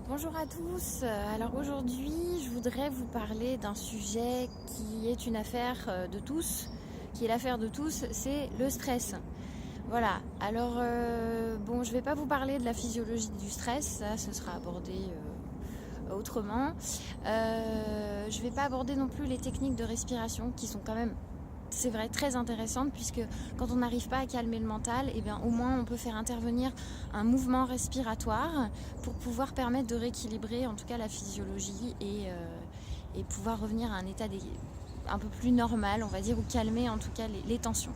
Bonjour à tous. Alors aujourd'hui, je voudrais vous parler d'un sujet qui est une affaire de tous, qui est l'affaire de tous, c'est le stress. Voilà. Alors bon, je vais pas vous parler de la physiologie du stress, ça ce sera abordé autrement. Je vais pas aborder non plus les techniques de respiration qui sont quand même, c'est vrai, très intéressante, puisque quand on n'arrive pas à calmer le mental, eh bien, au moins on peut faire intervenir un mouvement respiratoire pour pouvoir permettre de rééquilibrer en tout cas la physiologie et pouvoir revenir à un état un peu plus normal, on va dire, ou calmer en tout cas les tensions.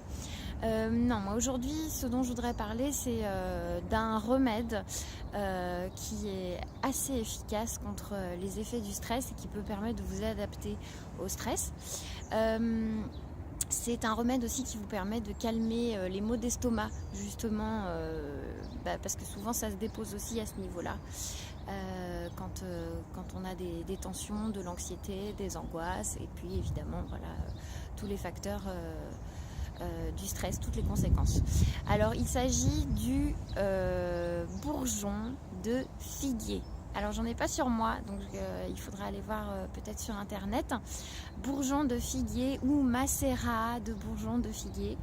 Non, moi aujourd'hui, ce dont je voudrais parler, c'est d'un remède qui est assez efficace contre les effets du stress et qui peut permettre de vous adapter au stress. C'est un remède aussi qui vous permet de calmer les maux d'estomac, justement, parce que souvent ça se dépose aussi à ce niveau-là. Quand on a des tensions, de l'anxiété, des angoisses, et puis évidemment, voilà, tous les facteurs du stress, toutes les conséquences. Alors, il s'agit du bourgeon de figuier. Alors j'en ai pas sur moi, donc il faudra aller voir peut-être sur internet. Bourgeon de figuier ou macérat de bourgeon de figuier.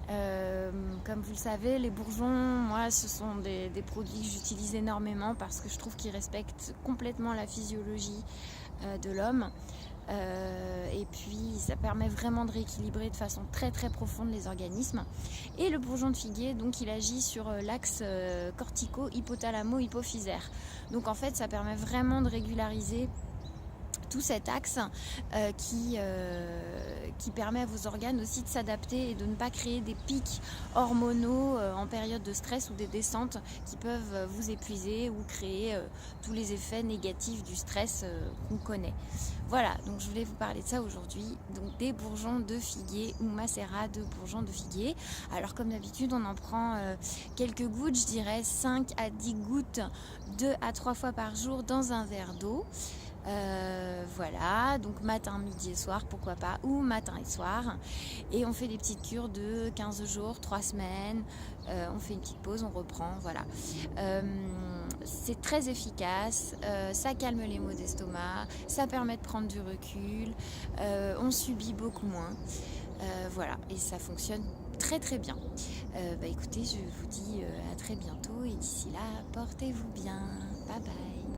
Comme vous le savez, les bourgeons, moi, ce sont des produits que j'utilise énormément parce que je trouve qu'ils respectent complètement la physiologie de l'homme. Et puis ça permet vraiment de rééquilibrer de façon très très profonde les organismes. Et le bourgeon de figuier, donc il agit sur l'axe cortico-hypothalamo-hypophysaire. Donc en fait ça permet vraiment de régulariser tout cet axe qui permet à vos organes aussi de s'adapter et de ne pas créer des pics hormonaux en période de stress ou des descentes qui peuvent vous épuiser ou créer tous les effets négatifs du stress qu'on connaît. Voilà, donc je voulais vous parler de ça aujourd'hui, donc des bourgeons de figuier ou macérat de bourgeons de figuier. Alors comme d'habitude, on en prend quelques gouttes, je dirais 5 à 10 gouttes 2 à 3 fois par jour dans un verre d'eau. Voilà, donc matin, midi et soir, pourquoi pas, ou matin et soir. Et on fait des petites cures de 15 jours, 3 semaines. On fait une petite pause, on reprend, voilà. C'est très efficace, ça calme les maux d'estomac, ça permet de prendre du recul, on subit beaucoup moins. Voilà, et ça fonctionne très très bien. Écoutez, je vous dis à très bientôt et d'ici là, portez-vous bien. Bye bye.